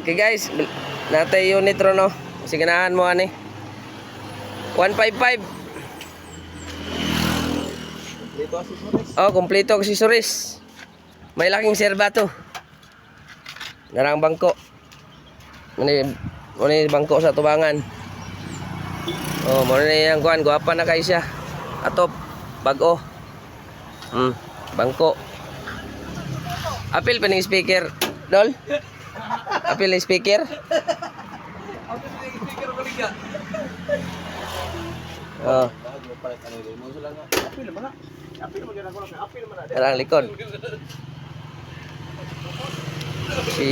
Okay guys, natay unit ro no. Sige ganahan mo ani. 155. Dito accessories. Oh, kompleto accessories. May laking serba to. Narang bangko. Muni bangko sa tubangan. Oh, mo ni yang kuan, guwapa na kay siya. Atop bag-o. Bangko. Apil pa ning speaker, Dol? Apil ning speaker? Apil ning speaker baliga. Oh. Apil man na. Apil man gyud ako na. Apil man na. Darang likod. Si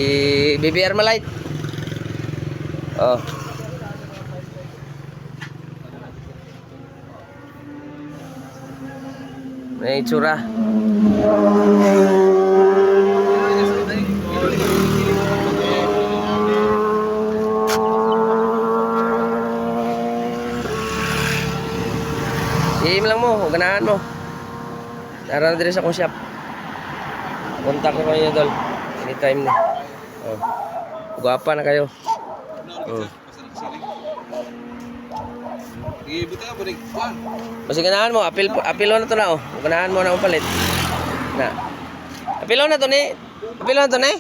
BBR Malite. Oh. May itsura. Iim lang mo, ganahan mo. Tara na dito sa akong shop. Contact ko kayo, Dol. Anytime na. Oh. Guwapa na kayo. Oh. Ibuta ka bulig kuan. Kasi ganahan mo, apilo na to na oh. Ganahan mo na akong palit. Na. Apilo na to ni. Apilo na to ni.